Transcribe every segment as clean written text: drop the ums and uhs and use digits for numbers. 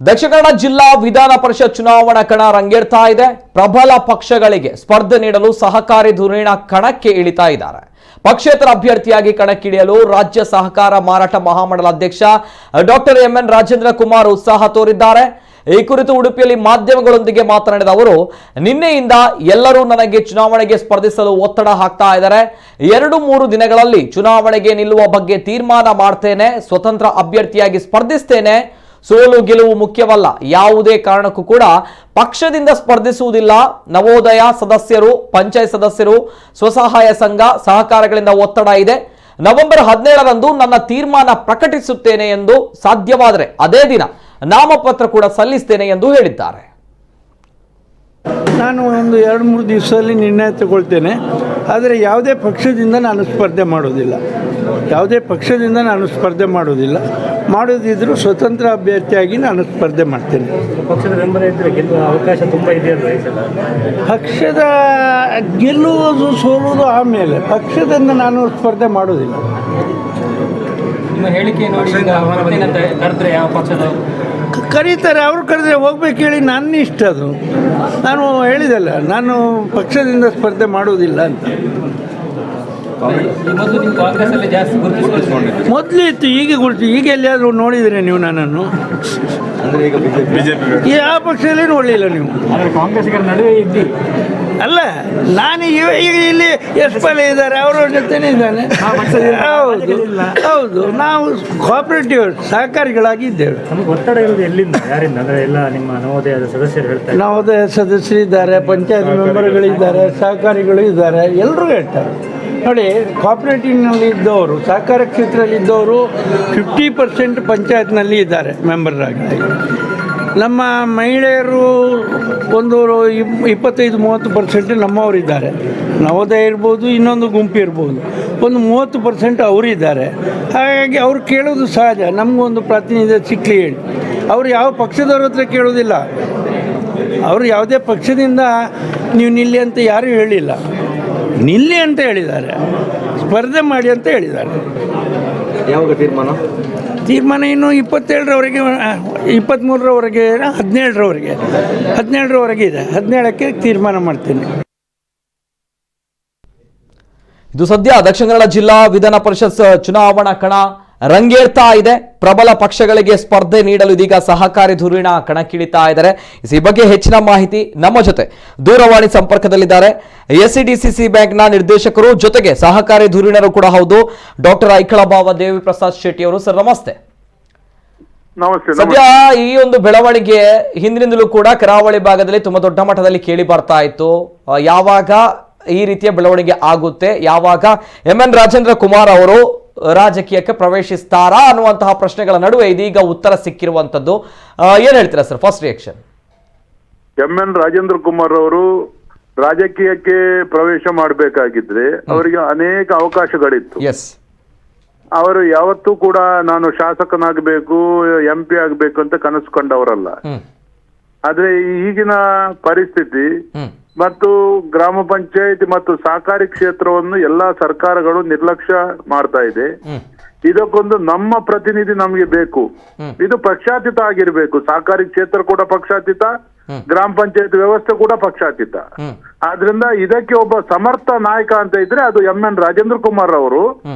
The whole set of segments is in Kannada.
ದಕ್ಷಿಣ ಕನ್ನಡ ಜಿಲ್ಲಾ ವಿಧಾನ ಪರಿಷತ್ ಚುನಾವಣಾ ಕಣ ರಂಗೇರ್ತಾ ಇದೆ. ಪ್ರಬಲ ಪಕ್ಷಗಳಿಗೆ ಸ್ಪರ್ಧೆ ನೀಡಲು ಸಹಕಾರಿ ಧುರೀಣ ಕಣಕ್ಕೆ ಇಳಿತಾ ಇದ್ದಾರೆ. ಪಕ್ಷೇತರ ಅಭ್ಯರ್ಥಿಯಾಗಿ ಕಣಕ್ಕಿಳಿಯಲು ರಾಜ್ಯ ಸಹಕಾರ ಮಾರಾಟ ಮಹಾಮಂಡಲ ಅಧ್ಯಕ್ಷ ಡಾಕ್ಟರ್ ಎಂ.ಎನ್. ರಾಜೇಂದ್ರ ಕುಮಾರ್ ಉತ್ಸಾಹ ತೋರಿದ್ದಾರೆ. ಈ ಕುರಿತು ಉಡುಪಿಯಲ್ಲಿ ಮಾಧ್ಯಮಗಳೊಂದಿಗೆ ಮಾತನಾಡಿದ ಅವರು, ನಿನ್ನೆಯಿಂದ ಎಲ್ಲರೂ ನನಗೆ ಚುನಾವಣೆಗೆ ಸ್ಪರ್ಧಿಸಲು ಒತ್ತಡ ಹಾಕ್ತಾ ಇದ್ದಾರೆ. 2-3 ದಿನಗಳಲ್ಲಿ ಚುನಾವಣೆಗೆ ನಿಲ್ಲುವ ಬಗ್ಗೆ ತೀರ್ಮಾನ ಮಾಡ್ತೇನೆ. ಸ್ವತಂತ್ರ ಅಭ್ಯರ್ಥಿಯಾಗಿ ಸ್ಪರ್ಧಿಸ್ತೇನೆ. ಸೋಲು ಗೆಲುವು ಮುಖ್ಯವಲ್ಲ. ಯಾವುದೇ ಕಾರಣಕ್ಕೂ ಕೂಡ ಪಕ್ಷದಿಂದ ಸ್ಪರ್ಧಿಸುವುದಿಲ್ಲ. ನವೋದಯ ಸದಸ್ಯರು, ಪಂಚಾಯತ್ ಸದಸ್ಯರು, ಸ್ವಸಹಾಯ ಸಂಘ, ಸಹಕಾರಗಳಿಂದ ಒತ್ತಡ ಇದೆ. ನವೆಂಬರ್ 17ರಂದು ನನ್ನ ತೀರ್ಮಾನ ಪ್ರಕಟಿಸುತ್ತೇನೆ ಎಂದು, ಸಾಧ್ಯವಾದರೆ ಅದೇ ದಿನ ನಾಮಪತ್ರ ಕೂಡ ಸಲ್ಲಿಸ್ತೇನೆ ಎಂದು ಹೇಳಿದ್ದಾರೆ. ನಾನು ಒಂದು 2-3 ದಿವಸದಲ್ಲಿ ನಿರ್ಣಯ ತಗೊಳ್ತೇನೆ. ಆದರೆ ಯಾವುದೇ ಪಕ್ಷದಿಂದ ನಾನು ಸ್ಪರ್ಧೆ ಮಾಡೋದಿಲ್ಲ. ಮಾಡೋದಿದ್ರೂ ಸ್ವತಂತ್ರ ಅಭ್ಯರ್ಥಿಯಾಗಿ ನಾನು ಸ್ಪರ್ಧೆ ಮಾಡ್ತೇನೆ. ಪಕ್ಷದ ಬೆಂಬಲ ಇದ್ದರೆ ಗೆಲ್ಲುವ ಅವಕಾಶ ತುಂಬ ಇದೆಯಲ್ಲ. ಪಕ್ಷದ ಗೆಲ್ಲುವುದು ಸೋಲುವುದು ಆಮೇಲೆ, ಪಕ್ಷದಿಂದ ನಾನು ಸ್ಪರ್ಧೆ ಮಾಡೋದಿಲ್ಲ. ನಿಮ್ಮ ಹೇಳಿಕೆ ನೋಡಿ ಕರೆದ್ರೆ ಯಾವ ಪಕ್ಷದ ಕರೀತಾರೆ, ಅವರು ಕರೆದ್ರೆ ಹೋಗ್ಬೇಕು ಹೇಳಿ, ನನ್ನ ಇಷ್ಟ ಅದು. ನಾನು ಹೇಳಿದಲ್ಲ, ನಾನು ಪಕ್ಷದಿಂದ ಸ್ಪರ್ಧೆ ಮಾಡೋದಿಲ್ಲ ಅಂತ. ಮೊದಲು ಇತ್ತು, ಈಗ ಎಲ್ಲಿಯಾದರೂ ನೋಡಿದರೆ ನೀವು ನನ್ನನ್ನು? ಯಾವ ಪಕ್ಷದಲ್ಲಿ ನೋಡಲಿಲ್ಲ ನೀವು. ಕಾಂಗ್ರೆಸ್ಸಿಗರ ನಡುವೆ ಇದ್ದೀವಿ ಅಲ್ಲ, ನಾನು ಈಗ ಇಲ್ಲಿ ಎಸ್ಪಲ್ ಇದ್ದಾರೆ, ಅವರ ಜೊತೆನೇ ಇದ್ದಾನೆ. ಹೌದು, ನಾವು ಕೋಆಪರೇಟಿವ್ ಸಹಕಾರಿಗಳಾಗಿ ಇದ್ದೇವೆ. ನಮಗೆ ಒತ್ತಡ ಇರೋದು ಎಲ್ಲಿಂದ, ಯಾರಿಂದ? ಅಂದರೆ ಎಲ್ಲ ನಿಮ್ಮ ನವೋದಯದ ಸದಸ್ಯರು ಹೇಳ್ತಾರೆ. ನವೋದಯ ಸದಸ್ಯರಿದ್ದಾರೆ, ಪಂಚಾಯತ್ ಮೆಂಬರ್ಗಳಿದ್ದಾರೆ, ಸಹಕಾರಿಗಳು ಇದ್ದಾರೆ, ಎಲ್ಲರೂ ಹೇಳ್ತಾರೆ. ನೋಡಿ, ಕೋಆಪರೇಟಿವ್ನಲ್ಲಿ ಇದ್ದವರು, ಸಹಕಾರ ಕ್ಷೇತ್ರದಲ್ಲಿ ಇದ್ದವರು 50% ಪಂಚಾಯತ್ನಲ್ಲಿ ಇದ್ದಾರೆ ಮೆಂಬರಾಗಿ. ನಮ್ಮ ಮಹಿಳೆಯರು ಒಂದು 25-30% ನಮ್ಮವರಿದ್ದಾರೆ. ನವೋದಯ ಇರ್ಬೋದು, ಇನ್ನೊಂದು ಗುಂಪು ಇರ್ಬೋದು, ಒಂದು 30% ಅವರಿದ್ದಾರೆ. ಹಾಗಾಗಿ ಅವ್ರು ಕೇಳೋದು ಸಹಜ, ನಮಗೊಂದು ಪ್ರಾತಿನಿಧ್ಯ ಸಿಕ್ಕಲಿ ಹೇಳಿ. ಅವರು ಯಾವ ಪಕ್ಷದವ್ರ ಹತ್ರ ಕೇಳೋದಿಲ್ಲ. ಅವರು ಯಾವುದೇ ಪಕ್ಷದಿಂದ ನೀವು ನಿಲ್ಲಿ ಅಂತ ಯಾರೂ ಹೇಳಿಲ್ಲ. ನಿಲ್ಲಿ ಅಂತ ಹೇಳಿದ್ದಾರೆ, ಸ್ಪರ್ಧೆ ಮಾಡಿ ಅಂತ ಹೇಳಿದ್ದಾರೆ. ಯಾವಾಗ ತೀರ್ಮಾನ ಇನ್ನು 27ರವರೆಗೆ, 23ರವರೆಗೆ, 17ರವರೆಗೆ ಇದೆ. 17ಕ್ಕೆ ತೀರ್ಮಾನ ಮಾಡ್ತೀನಿ. ಇದು ಸದ್ಯ ದಕ್ಷಿಣ ಕನ್ನಡ ಜಿಲ್ಲಾ ವಿಧಾನ ಪರಿಷತ್ ಚುನಾವಣಾ ಕಣ ರಂಗೇರ್ತಾ ಇದೆ. ಪ್ರಬಲ ಪಕ್ಷಗಳಿಗೆ ಸ್ಪರ್ಧೆ ನೀಡಲು ಇದೀಗ ಸಹಕಾರಿ ಧುರೀಣ ಕಣಕ್ಕಿಳಿತಾ ಇದ್ದಾರೆ. ಈ ಬಗ್ಗೆ ಹೆಚ್ಚಿನ ಮಾಹಿತಿ ನಮ್ಮ ಜೊತೆ ದೂರವಾಣಿ ಸಂಪರ್ಕದಲ್ಲಿದ್ದಾರೆ SCDCC ಬ್ಯಾಂಕ್ನ ನಿರ್ದೇಶಕರು, ಜೊತೆಗೆ ಸಹಕಾರಿ ಧುರೀಣರು ಕೂಡ ಹೌದು, ಡಾಕ್ಟರ್ ಐಕಳಭಾವ ದೇವಿ ಪ್ರಸಾದ್ ಶೆಟ್ಟಿ ಅವರು. ಸರ್ ನಮಸ್ತೆ. ಸದ್ಯ ಈ ಒಂದು ಬೆಳವಣಿಗೆ ಹಿಂದಿನಿಂದಲೂ ಕೂಡ ಕರಾವಳಿ ಭಾಗದಲ್ಲಿ ತುಂಬಾ ದೊಡ್ಡ ಮಟ್ಟದಲ್ಲಿ ಕೇಳಿ ಬರ್ತಾ ಇತ್ತು. ಯಾವಾಗ ಈ ರೀತಿಯ ಬೆಳವಣಿಗೆ ಆಗುತ್ತೆ, ಯಾವಾಗ ಎಂ.ಎನ್. ರಾಜೇಂದ್ರ ಕುಮಾರ್ ಅವರು ರಾಜಕೀಯಕ್ಕೆ ಪ್ರವೇಶಿಸ್ತಾರಾ ಅನ್ನುವಂತಹ ಪ್ರಶ್ನೆಗಳ ನಡುವೆ ಇದೀಗ ಉತ್ತರ ಸಿಕ್ಕಿರುವಂತದ್ದು. ಏನ್ ಹೇಳ್ತೀರಾ sir, first reaction? M.N.. Rajendra Kumar ಅವರು ರಾಜಕೀಯಕ್ಕೆ ಪ್ರವೇಶ ಮಾಡಬೇಕಾಗಿದ್ರೆ ಅವರಿಗೆ ಅನೇಕ ಅವಕಾಶಗಳಿತ್ತು. ಅವರು ಯಾವತ್ತೂ ಕೂಡ ನಾನು ಶಾಸಕನಾಗಬೇಕು, MP ಆಗಬೇಕು ಅಂತ ಕನಸು ಕಂಡವರಲ್ಲ. ಆದ್ರೆ ಈಗಿನ ಪರಿಸ್ಥಿತಿ ಮತ್ತು ಗ್ರಾಮ ಪಂಚಾಯತ್ ಮತ್ತು ಸಹಕಾರಿ ಕ್ಷೇತ್ರವನ್ನು ಎಲ್ಲಾ ಸರ್ಕಾರಗಳು ನಿರ್ಲಕ್ಷ್ಯ ಮಾಡ್ತಾ ಇದೆ. ಇದಕ್ಕೊಂದು ನಮ್ಮ ಪ್ರತಿನಿಧಿ ನಮಗೆ ಬೇಕು. ಇದು ಪಕ್ಷಾತೀತ ಆಗಿರ್ಬೇಕು. ಸಹಕಾರಿ ಕ್ಷೇತ್ರ ಕೂಡ ಪಕ್ಷಾತೀತ, ಗ್ರಾಮ ಪಂಚಾಯತ್ ವ್ಯವಸ್ಥೆ ಕೂಡ ಪಕ್ಷಾತೀತ. ಆದ್ರಿಂದ ಇದಕ್ಕೆ ಒಬ್ಬ ಸಮರ್ಥ ನಾಯಕ ಅಂತ ಇದ್ರೆ ಅದು ಎಂ.ಎನ್. ರಾಜೇಂದ್ರ ಕುಮಾರ್ ಅವರು.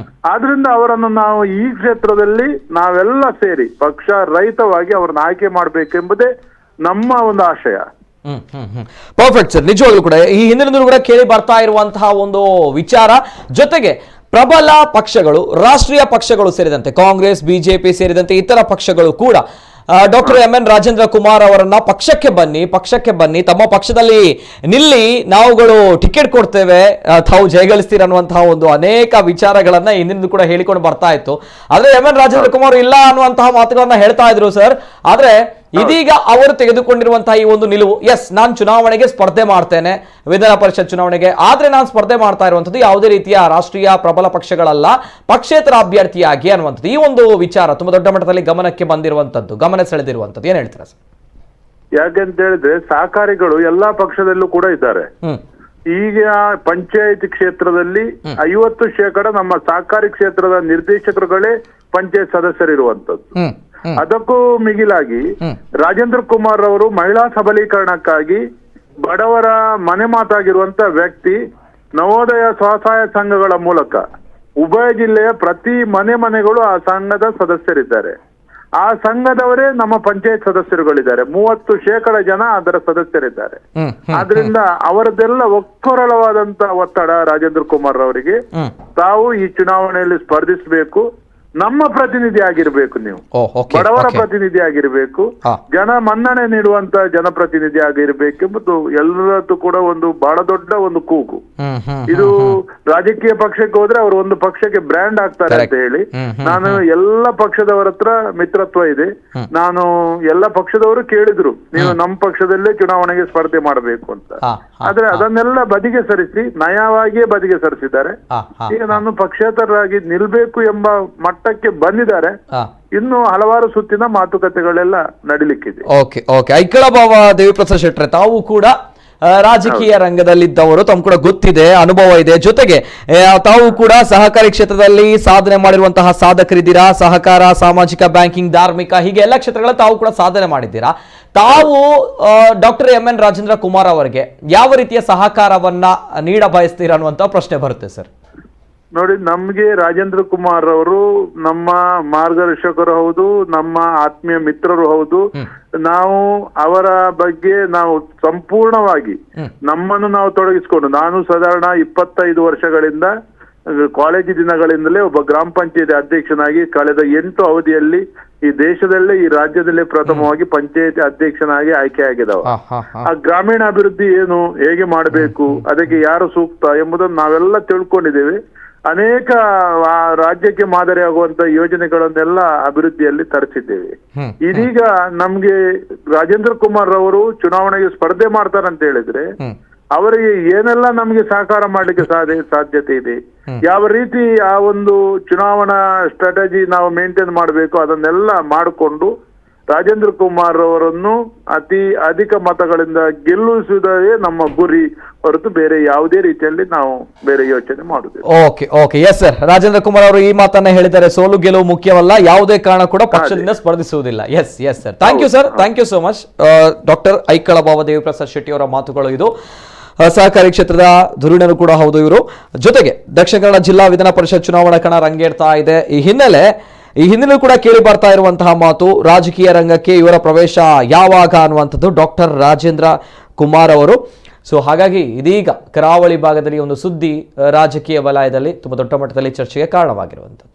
ಆದ್ರಿಂದ ಅವರನ್ನು ನಾವು ಈ ಕ್ಷೇತ್ರದಲ್ಲಿ ನಾವೆಲ್ಲ ಸೇರಿ ಪಕ್ಷ ರಹಿತವಾಗಿ ಅವರನ್ನ ಆಯ್ಕೆ ಮಾಡ್ಬೇಕೆಂಬುದೇ ನಮ್ಮ ಒಂದು ಆಶಯ. Perfect sir. ನಿಜವಾಗ್ಲೂ ಕೂಡ ಈ ಹಿಂದಿನಿಂದಲೂ ಕೂಡ ಕೇಳಿ ಬರ್ತಾ ಇರುವಂತಹ ಒಂದು ವಿಚಾರ. ಜೊತೆಗೆ ಪ್ರಬಲ ಪಕ್ಷಗಳು, ರಾಷ್ಟ್ರೀಯ ಪಕ್ಷಗಳು ಸೇರಿದಂತೆ ಕಾಂಗ್ರೆಸ್, ಬಿಜೆಪಿ ಸೇರಿದಂತೆ ಇತರ ಪಕ್ಷಗಳು ಕೂಡ ಡಾಕ್ಟರ್ ಎಂ.ಎನ್. ರಾಜೇಂದ್ರ ಕುಮಾರ್ ಅವರನ್ನ ಪಕ್ಷಕ್ಕೆ ಬನ್ನಿ, ತಮ್ಮ ಪಕ್ಷದಲ್ಲಿ ನಿಲ್ಲಿ, ನಾವುಗಳು ಟಿಕೆಟ್ ಕೊಡ್ತೇವೆ, ತಾವು ಜಯಗಳಿಸ್ತೀರ ಅನ್ನುವಂತಹ ಒಂದು ಅನೇಕ ವಿಚಾರಗಳನ್ನ ಹಿಂದಿನಿಂದ ಕೂಡ ಹೇಳಿಕೊಂಡು ಬರ್ತಾ ಇತ್ತು. ಆದ್ರೆ ಎಂ.ಎನ್. ರಾಜೇಂದ್ರ ಕುಮಾರ್ ಇಲ್ಲ ಅನ್ನುವಂತಹ ಮಾತುಗಳನ್ನ ಹೇಳ್ತಾ ಇದ್ರು ಸರ್. ಆದ್ರೆ ಇದೀಗ ಅವರು ತೆಗೆದುಕೊಂಡಿರುವಂತಹ ಈ ಒಂದು ನಿಲುವು, ಎಸ್ ನಾನು ಚುನಾವಣೆಗೆ ಸ್ಪರ್ಧೆ ಮಾಡ್ತೇನೆ, ವಿಧಾನ ಪರಿಷತ್ ಚುನಾವಣೆಗೆ, ಆದ್ರೆ ನಾನು ಸ್ಪರ್ಧೆ ಮಾಡ್ತಾ ಇರುವಂತದ್ದು ಯಾವುದೇ ರೀತಿಯ ರಾಷ್ಟ್ರೀಯ ಪ್ರಬಲ ಪಕ್ಷಗಳಲ್ಲ, ಪಕ್ಷೇತರ ಅಭ್ಯರ್ಥಿಯಾಗಿ ಅನ್ನುವಂಥದ್ದು. ಈ ಒಂದು ವಿಚಾರ ತುಂಬಾ ದೊಡ್ಡ ಮಟ್ಟದಲ್ಲಿ ಗಮನಕ್ಕೆ ಬಂದಿರುವಂತದ್ದು, ಗಮನ ಸೆಳೆದಿರುವಂತದ್ದು. ಏನ್ ಹೇಳ್ತೀರಾ ಸರ್? ಯಾಕೆಂತ ಹೇಳಿದ್ರೆ ಸಹಕಾರಿಗಳು ಎಲ್ಲಾ ಪಕ್ಷದಲ್ಲೂ ಕೂಡ ಇದ್ದಾರೆ. ಈಗ ಪಂಚಾಯತ್ ಕ್ಷೇತ್ರದಲ್ಲಿ 50% ನಮ್ಮ ಸಹಕಾರಿ ಕ್ಷೇತ್ರದ ನಿರ್ದೇಶಕರುಗಳೇ ಪಂಚಾಯತ್ ಸದಸ್ಯರಿರುವಂತದ್ದು. ಅದಕ್ಕೂ ಮಿಗಿಲಾಗಿ ರಾಜೇಂದ್ರ ಕುಮಾರ್ ಅವರು ಮಹಿಳಾ ಸಬಲೀಕರಣಕ್ಕಾಗಿ ಬಡವರ ಮನೆ ಮಾತಾಗಿರುವಂತ ವ್ಯಕ್ತಿ. ನವೋದಯ ಸ್ವಸಹಾಯ ಸಂಘಗಳ ಮೂಲಕ ಉಭಯ ಜಿಲ್ಲೆಯ ಪ್ರತಿ ಮನೆಗಳು ಆ ಸಂಘದ ಸದಸ್ಯರಿದ್ದಾರೆ. ಆ ಸಂಘದವರೇ ನಮ್ಮ ಪಂಚಾಯತ್ ಸದಸ್ಯರುಗಳಿದ್ದಾರೆ. 30% ಜನ ಅದರ ಸದಸ್ಯರಿದ್ದಾರೆ. ಆದ್ರಿಂದ ಅವರದೆಲ್ಲ ಒಕ್ಕೊರಳವಾದಂತ ಒತ್ತಡ ರಾಜೇಂದ್ರ ಕುಮಾರ್ ಅವರಿಗೆ, ತಾವು ಈ ಚುನಾವಣೆಯಲ್ಲಿ ಸ್ಪರ್ಧಿಸಬೇಕು, ನಮ್ಮ ಪ್ರತಿನಿಧಿ ಆಗಿರ್ಬೇಕು, ನೀವು ಬಡವರ ಪ್ರತಿನಿಧಿ ಆಗಿರ್ಬೇಕು, ಜನ ಮನ್ನಣೆ ನೀಡುವಂತ ಜನಪ್ರತಿನಿಧಿ ಆಗಿರ್ಬೇಕೆಂಬುದು ಎಲ್ಲರದ್ದು ಕೂಡ ಒಂದು ಬಹಳ ದೊಡ್ಡ ಒಂದು ಕೂಗು. ಇದು ರಾಜಕೀಯ ಪಕ್ಷಕ್ಕೆ ಹೋದ್ರೆ ಅವರು ಒಂದು ಪಕ್ಷಕ್ಕೆ ಬ್ರ್ಯಾಂಡ್ ಆಗ್ತಾರೆ ಅಂತ ಹೇಳಿ, ನಾನು ಎಲ್ಲ ಪಕ್ಷದವರ ಹತ್ರ ಮಿತ್ರತ್ವ ಇದೆ. ನಾನು ಎಲ್ಲ ಪಕ್ಷದವರು ಕೇಳಿದ್ರು, ನೀವು ನಮ್ಮ ಪಕ್ಷದಲ್ಲೇ ಚುನಾವಣೆಗೆ ಸ್ಪರ್ಧೆ ಮಾಡಬೇಕು ಅಂತ. ಆದ್ರೆ ಅದನ್ನೆಲ್ಲ ಬದಿಗೆ ಸರಿಸಿ, ನಯವಾಗಿಯೇ ಬದಿಗೆ ಸರಿಸಿದ್ದಾರೆ. ಈಗ ನಾನು ಪಕ್ಷೇತರರಾಗಿ ನಿಲ್ಬೇಕು ಎಂಬ ಮಟ್ಟಕ್ಕೆ ಬಂದಿದ್ದಾರೆ. ಇನ್ನು ಹಲವಾರು ಸುತ್ತಿನ ಮಾತುಕತೆಗಳೆಲ್ಲ ನಡಿಲಿಕ್ಕಿದೆ. ಓಕೆ ಓಕೆ ಐಕಳ ಭಾವ ದೇವಿಪ್ರಸಾದ್ ಶೆಟ್ರೆ, ತಾವು ಕೂಡ ರಾಜಕೀಯ ರಂಗದಲ್ಲಿದ್ದವರು, ತಮ್ಮ ಕೂಡ ಗೊತ್ತಿದೆ, ಅನುಭವ ಇದೆ. ಜೊತೆಗೆ ತಾವು ಕೂಡ ಸಹಕಾರಿ ಕ್ಷೇತ್ರದಲ್ಲಿ ಸಾಧನೆ ಮಾಡಿರುವಂತಹ ಸಾಧಕರಿದ್ದೀರಾ. ಸಹಕಾರ, ಸಾಮಾಜಿಕ, ಬ್ಯಾಂಕಿಂಗ್, ಧಾರ್ಮಿಕ, ಹೀಗೆ ಎಲ್ಲ ಕ್ಷೇತ್ರಗಳಲ್ಲಿ ತಾವು ಕೂಡ ಸಾಧನೆ ಮಾಡಿದ್ದೀರಾ. ತಾವು doctor M N Rajendra Kumar ಅವರಿಗೆ ಯಾವ ರೀತಿಯ ಸಹಕಾರವನ್ನ ನೀಡ ಬಯಸ್ತೀರಾ ಅನ್ನುವಂತ ಪ್ರಶ್ನೆ ಬರುತ್ತೆ ಸರ್. ನೋಡಿ, ನಮ್ಗೆ ರಾಜೇಂದ್ರ ಕುಮಾರ್ ಅವರು ನಮ್ಮ ಮಾರ್ಗದರ್ಶಕರು ಹೌದು, ನಮ್ಮ ಆತ್ಮೀಯ ಮಿತ್ರರು ಹೌದು. ನಾವು ಅವರ ಬಗ್ಗೆ ನಾವು ಸಂಪೂರ್ಣವಾಗಿ ನಮ್ಮನ್ನು ನಾವು ತೊಡಗಿಸಿಕೊಂಡು, ನಾನು ಸಾಧಾರಣ 25 ವರ್ಷಗಳಿಂದ ಕಾಲೇಜು ದಿನಗಳಿಂದಲೇ ಒಬ್ಬ ಗ್ರಾಮ ಪಂಚಾಯತ್ ಅಧ್ಯಕ್ಷನಾಗಿ ಕಳೆದ 8 ಅವಧಿಯಲ್ಲಿ ಈ ದೇಶದಲ್ಲೇ, ಈ ರಾಜ್ಯದಲ್ಲೇ ಪ್ರಥಮವಾಗಿ ಪಂಚಾಯತಿ ಅಧ್ಯಕ್ಷನಾಗಿ ಆಯ್ಕೆ ಆಗಿದವ. ಆ ಗ್ರಾಮೀಣ ಅಭಿವೃದ್ಧಿ ಏನು, ಹೇಗೆ ಮಾಡಬೇಕು, ಅದಕ್ಕೆ ಯಾರು ಸೂಕ್ತ ಎಂಬುದನ್ನು ನಾವೆಲ್ಲ ತಿಳ್ಕೊಂಡಿದ್ದೇವೆ. ಅನೇಕ ರಾಜ್ಯಕ್ಕೆ ಮಾದರಿ ಆಗುವಂತ ಯೋಜನೆಗಳನ್ನೆಲ್ಲ ಅಭಿವೃದ್ಧಿಯಲ್ಲಿ ತರಿಸಿದ್ದೇವೆ. ಇದೀಗ ನಮ್ಗೆ ರಾಜೇಂದ್ರ ಕುಮಾರ್ ಅವರು ಚುನಾವಣೆಗೆ ಸ್ಪರ್ಧೆ ಮಾಡ್ತಾರಂತ ಹೇಳಿದ್ರೆ ಅವರಿಗೆ ಏನೆಲ್ಲ ನಮ್ಗೆ ಸಹಕಾರ ಮಾಡ್ಲಿಕ್ಕೆ ಸಾಧ್ಯತೆ ಇದೆ, ಯಾವ ರೀತಿ ಆ ಒಂದು ಚುನಾವಣಾ ಸ್ಟ್ರಾಟಜಿ ನಾವು ಮೇಂಟೈನ್ ಮಾಡಬೇಕು, ಅದನ್ನೆಲ್ಲ ಮಾಡಿಕೊಂಡು ರಾಜೇಂದ್ರ ಕುಮಾರ್ ಅವರನ್ನು ಅತಿ ಅಧಿಕ ಮತಗಳಿಂದ ಗೆಲ್ಲಿಸುವುದೇ ನಮ್ಮ ಗುರಿ ಹೊರತು ಬೇರೆ ಯಾವುದೇ ರೀತಿಯಲ್ಲಿ ನಾವು ಬೇರೆ ಯೋಚನೆ ಮಾಡುತ್ತೇವೆ. Okay okay yes sir, Rajendra Kumar ಅವರು ಈ ಮಾತನ್ನ ಹೇಳಿದ್ದಾರೆ. ಸೋಲು ಗೆಲುವು ಮುಖ್ಯವಲ್ಲ, ಯಾವುದೇ ಕಾರಣ ಕೂಡ ಪಕ್ಷದಿಂದ ಸ್ಪರ್ಧಿಸುವುದಿಲ್ಲ. Yes yes sir, thank you sir, thank you so much. Doctor Aikala Bhava Deviprasad Shetty ಅವರ ಮಾತುಗಳು ಇದು. ಸಹಕಾರಿ ಕ್ಷೇತ್ರದ ಧುರೀಣರು ಕೂಡ ಹೌದು ಇವರು. ಜೊತೆಗೆ ದಕ್ಷಿಣ ಕನ್ನಡ ಜಿಲ್ಲಾ ವಿಧಾನ ಪರಿಷತ್ ಚುನಾವಣಾ ಕಣ ರಂಗೇರ್ತಾ ಇದೆ. ಈ ಹಿನ್ನೆಲೆ ಕೂಡ ಕೇಳಿ ಬರ್ತಾ ಇರುವಂತಹ ಮಾತು, ರಾಜಕೀಯ ರಂಗಕ್ಕೆ ಇವರ ಪ್ರವೇಶ ಯಾವಾಗ ಅನ್ನುವಂಥದ್ದು ಡಾಕ್ಟರ್ ರಾಜೇಂದ್ರ ಕುಮಾರ್ ಅವರು. ಸೊ ಹಾಗಾಗಿ ಇದೀಗ ಕರಾವಳಿ ಭಾಗದಲ್ಲಿ ಒಂದು ಸುದ್ದಿ ರಾಜಕೀಯ ವಲಯದಲ್ಲಿ ತುಂಬಾ ದೊಡ್ಡ ಮಟ್ಟದಲ್ಲಿ ಚರ್ಚೆಗೆ ಕಾರಣವಾಗಿರುವಂಥದ್ದು.